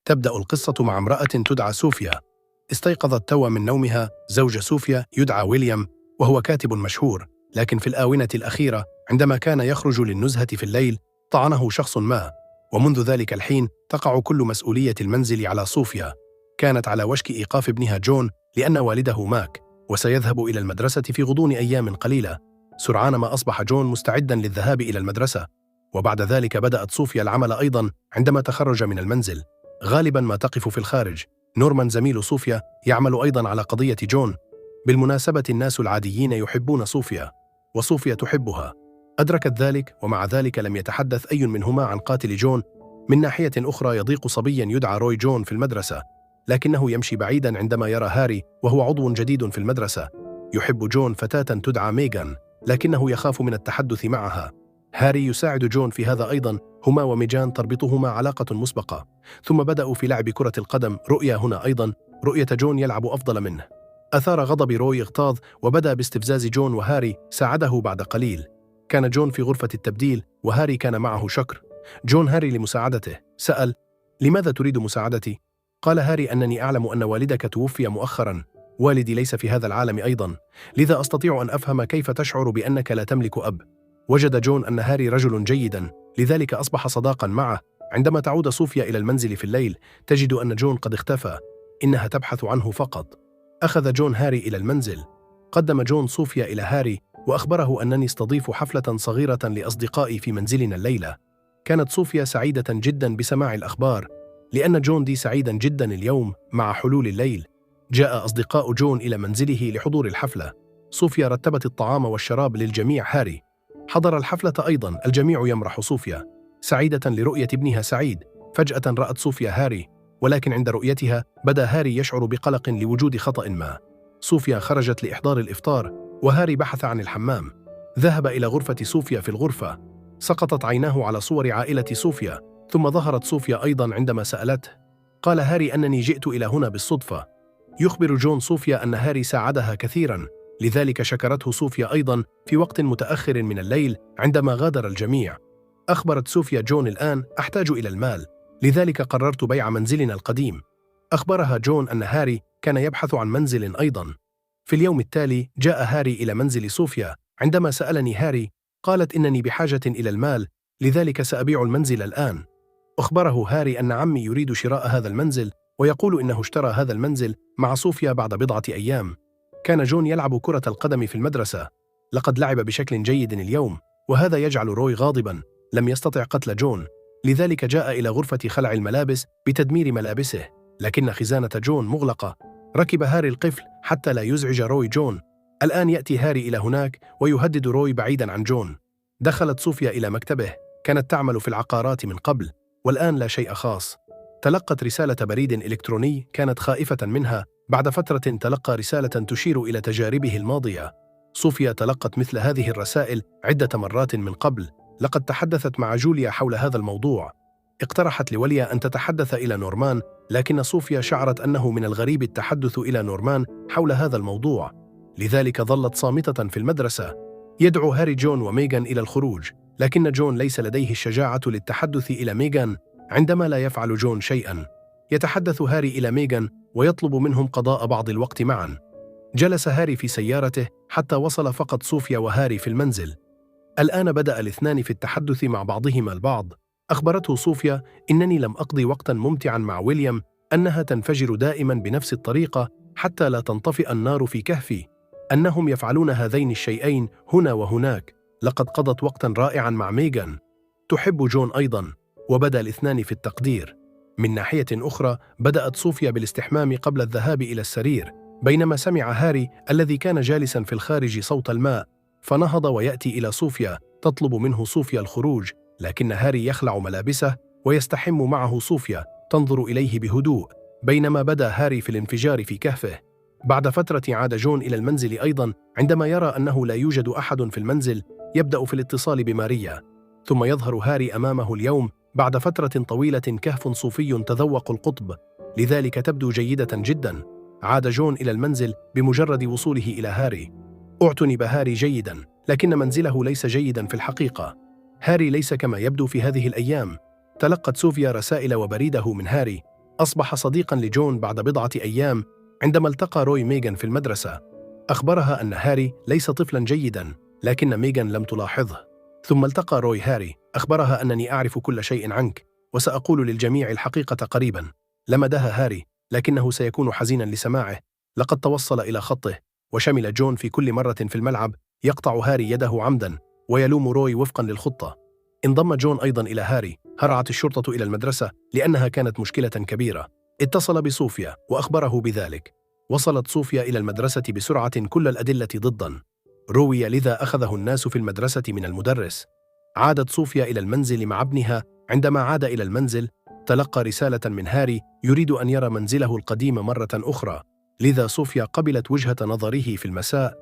تبدأ القصة مع امرأة تدعى صوفيا. استيقظت توا من نومها زوج صوفيا يدعى ويليام، وهو كاتب مشهور، لكن في الآونة الأخيرة عندما كان يخرج للنزهة في الليل طعنه شخص ما، ومنذ ذلك الحين تقع كل مسؤولية المنزل على صوفيا. كانت على وشك إيقاف ابنها جون لأن والده ماك، وسيذهب إلى المدرسة في غضون أيام قليلة. سرعان ما أصبح جون مستعداً للذهاب إلى المدرسة، وبعد ذلك بدأت صوفيا العمل أيضاً عندما تخرج من المنزل. غالباً ما تقف في الخارج. نورمان زميل صوفيا يعمل أيضاً على قضية جون. بالمناسبة الناس العاديين يحبون صوفيا، وصوفيا تحبها. أدركت ذلك، ومع ذلك لم يتحدث أي منهما عن قاتل جون. من ناحية أخرى يضيق صبياً يدعى روي جون في المدرسة، لكنه يمشي بعيداً عندما يرى هاري وهو عضو جديد في المدرسة. يحب جون فتاة تدعى ميغان، لكنه يخاف من التحدث معها. هاري يساعد جون في هذا أيضاً، هما وميغان تربطهما علاقة مسبقة. ثم بدأوا في لعب كرة القدم. رؤيا هنا أيضاً، رؤية جون يلعب أفضل منه. أثار غضب روي اغتاظ وبدأ باستفزاز جون، وهاري ساعده بعد قليل. كان جون في غرفة التبديل وهاري كان معه شكر. جون هاري لمساعدته. سأل: لماذا تريد مساعدتي؟ قال هاري: أنني أعلم أن والدك توفي مؤخراً. والدي ليس في هذا العالم أيضاً، لذا أستطيع أن أفهم كيف تشعر بأنك لا تملك أب. وجد جون أن هاري رجل جيداً، لذلك أصبح صداقاً معه. عندما تعود صوفيا إلى المنزل في الليل تجد أن جون قد اختفى، إنها تبحث عنه فقط. أخذ جون هاري إلى المنزل. قدم جون صوفيا إلى هاري وأخبره أنني استضيف حفلة صغيرة لأصدقائي في منزلنا الليلة. كانت صوفيا سعيدة جداً بسماع الأخبار، لأن جون دي سعيداً جداً اليوم. مع حلول الليل جاء أصدقاء جون إلى منزله لحضور الحفلة. صوفيا رتبت الطعام والشراب للجميع. هاري حضر الحفلة أيضاً. الجميع يمرح صوفيا سعيدة لرؤية ابنها سعيد. فجأة رأت صوفيا هاري، ولكن عند رؤيتها بدأ هاري يشعر بقلق لوجود خطأ ما. صوفيا خرجت لإحضار الإفطار، وهاري بحث عن الحمام. ذهب إلى غرفة صوفيا في الغرفة. سقطت عيناه على صور عائلة صوفيا، ثم ظهرت صوفيا أيضاً عندما سألته. قال هاري: أنني جئت إلى هنا بالصدفة. يخبر جون صوفيا أن هاري ساعدها كثيراً، لذلك شكرته صوفيا أيضاً في وقت متأخر من الليل عندما غادر الجميع. أخبرت صوفيا جون: الآن أحتاج إلى المال، لذلك قررت بيع منزلنا القديم. أخبرها جون أن هاري كان يبحث عن منزل أيضاً. في اليوم التالي جاء هاري إلى منزل صوفيا. عندما سألني هاري قالت: إنني بحاجة إلى المال، لذلك سأبيع المنزل الآن. أخبره هاري أن عمي يريد شراء هذا المنزل، ويقول إنه اشترى هذا المنزل مع صوفيا بعد بضعة أيام. كان جون يلعب كرة القدم في المدرسة. لقد لعب بشكل جيد اليوم، وهذا يجعل روي غاضباً. لم يستطع قتل جون، لذلك جاء إلى غرفة خلع الملابس بتدمير ملابسه، لكن خزانة جون مغلقة. ركب هاري القفل حتى لا يزعج روي جون. الآن يأتي هاري إلى هناك ويهدد روي بعيداً عن جون. دخلت صوفيا إلى مكتبه. كانت تعمل في العقارات من قبل، والآن لا شيء خاص. تلقت رسالة بريد إلكتروني كانت خائفة منها. بعد فترة تلقى رسالة تشير إلى تجاربه الماضية. صوفيا تلقت مثل هذه الرسائل عدة مرات من قبل. لقد تحدثت مع جوليا حول هذا الموضوع. اقترحت لوليا أن تتحدث إلى نورمان، لكن صوفيا شعرت أنه من الغريب التحدث إلى نورمان حول هذا الموضوع، لذلك ظلت صامتة في المدرسة. يدعو هاري جون وميغان إلى الخروج، لكن جون ليس لديه الشجاعة للتحدث إلى ميغان عندما لا يفعل جون شيئاً. يتحدث هاري إلى ميغان ويطلب منهم قضاء بعض الوقت معاً. جلس هاري في سيارته حتى وصل فقط صوفيا وهاري في المنزل. الآن بدأ الاثنان في التحدث مع بعضهما البعض. أخبرته صوفيا: إنني لم أقضي وقتاً ممتعاً مع ويليام، أنها تنفجر دائماً بنفس الطريقة حتى لا تنطفئ النار في كهفي، أنهم يفعلون هذين الشيئين هنا وهناك. لقد قضت وقتاً رائعاً مع ميغان. تحب جون أيضاً، وبدأ الاثنان في التقدير. من ناحية أخرى بدأت صوفيا بالاستحمام قبل الذهاب إلى السرير، بينما سمع هاري الذي كان جالساً في الخارج صوت الماء، فنهض ويأتي إلى صوفيا تطلب منه صوفيا الخروج، لكن هاري يخلع ملابسه ويستحم معه. صوفيا تنظر إليه بهدوء، بينما بدا هاري في الانفجار في كهفه. بعد فترة عاد جون إلى المنزل أيضاً. عندما يرى أنه لا يوجد أحد في المنزل يبدأ في الاتصال بماريا. ثم يظهر هاري أمامه اليوم بعد فترة طويلة كهف صوفي تذوق القطب، لذلك تبدو جيدة جداً. عاد جون إلى المنزل بمجرد وصوله إلى هاري. اعتني بهاري جيداً، لكن منزله ليس جيداً في الحقيقة. هاري ليس كما يبدو في هذه الأيام. تلقت صوفيا رسائل وبريده من هاري. أصبح صديقاً لجون بعد بضعة أيام عندما التقى روي ميغان في المدرسة. أخبرها أن هاري ليس طفلاً جيداً، لكن ميغان لم تلاحظه. ثم التقى روي هاري، أخبرها أنني أعرف كل شيء عنك وسأقول للجميع الحقيقة قريباً. لمدها هاري، لكنه سيكون حزيناً لسماعه. لقد توصل إلى خطه، وشمل جون في كل مرة في الملعب يقطع هاري يده عمداً ويلوم روي وفقاً للخطة. انضم جون أيضاً إلى هاري. هرعت الشرطة إلى المدرسة لأنها كانت مشكلة كبيرة. اتصل بصوفيا وأخبره بذلك. وصلت صوفيا إلى المدرسة بسرعة، كل الأدلة ضداً روي، لذا أخذه الناس في المدرسة من المدرس. عادت صوفيا إلى المنزل مع ابنها. عندما عاد إلى المنزل تلقى رسالة من هاري يريد أن يرى منزله القديم مرة أخرى، لذا صوفيا قبلت وجهة نظره في المساء.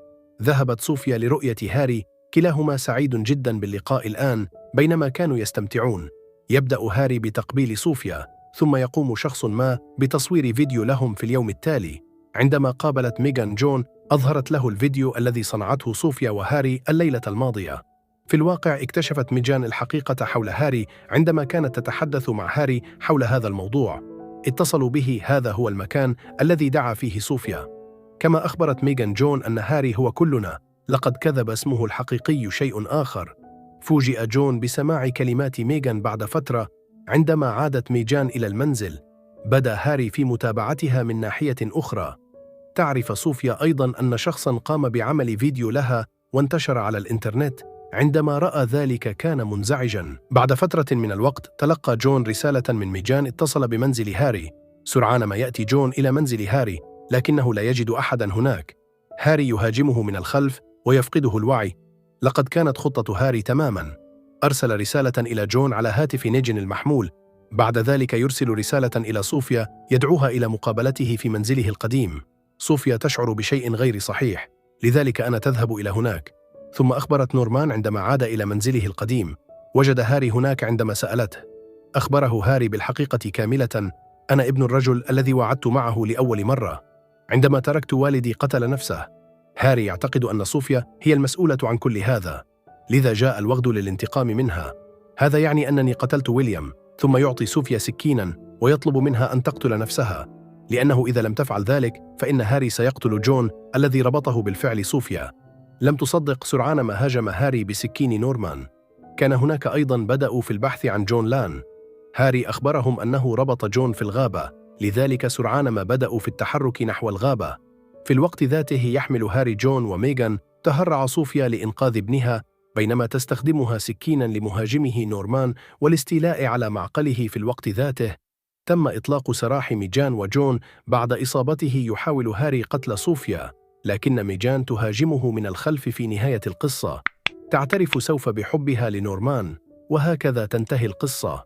ذهبت صوفيا لرؤية هاري، كلاهما سعيد جدا باللقاء الآن. بينما كانوا يستمتعون يبدأ هاري بتقبيل صوفيا، ثم يقوم شخص ما بتصوير فيديو لهم في اليوم التالي. عندما قابلت ميغان جون أظهرت له الفيديو الذي صنعته صوفيا وهاري الليلة الماضية. في الواقع اكتشفت ميغان الحقيقة حول هاري عندما كانت تتحدث مع هاري حول هذا الموضوع. اتصلوا به، هذا هو المكان الذي دعا فيه صوفيا. كما أخبرت ميغان جون أن هاري هو كلنا، لقد كذب، اسمه الحقيقي شيء آخر. فوجئ جون بسماع كلمات ميغان بعد فترة. عندما عادت ميغان إلى المنزل بدأ هاري في متابعتها من ناحية أخرى. تعرف صوفيا أيضاً أن شخصاً قام بعمل فيديو لها وانتشر على الإنترنت. عندما رأى ذلك كان منزعجاً. بعد فترة من الوقت تلقى جون رسالة من ميغان. اتصل بمنزل هاري. سرعان ما يأتي جون إلى منزل هاري، لكنه لا يجد أحداً هناك. هاري يهاجمه من الخلف ويفقده الوعي. لقد كانت خطة هاري تماماً. أرسل رسالة إلى جون على هاتف نيجن المحمول. بعد ذلك يرسل رسالة إلى صوفيا يدعوها إلى مقابلته في منزله القديم. صوفيا تشعر بشيء غير صحيح، لذلك أنا تذهب إلى هناك. ثم أخبرت نورمان عندما عاد إلى منزله القديم. وجد هاري هناك عندما سألته. أخبره هاري بالحقيقة كاملة. أنا ابن الرجل الذي وعدت معه لأول مرة. عندما تركت والدي قتل نفسه. هاري يعتقد أن صوفيا هي المسؤولة عن كل هذا، لذا جاء الوغد للانتقام منها. هذا يعني أنني قتلت ويليام. ثم يعطي صوفيا سكينا ويطلب منها أن تقتل نفسها، لأنه إذا لم تفعل ذلك فإن هاري سيقتل جون الذي ربطه بالفعل صوفيا. لم تصدق. سرعان ما هاجم هاري بسكين نورمان. كان هناك أيضا بدأوا في البحث عن جون لان. هاري أخبرهم أنه ربط جون في الغابة، لذلك سرعان ما بدأوا في التحرك نحو الغابة. في الوقت ذاته يحمل هاري جون وميغان. تهرع صوفيا لإنقاذ ابنها بينما تستخدمها سكينا لمهاجمه نورمان والاستيلاء على معقله. في الوقت ذاته تم إطلاق سراح ميغان وجون بعد إصابته. يحاول هاري قتل صوفيا، لكن ميغان تهاجمه من الخلف. في نهاية القصة تعترف سوف بحبها لنورمان، وهكذا تنتهي القصة.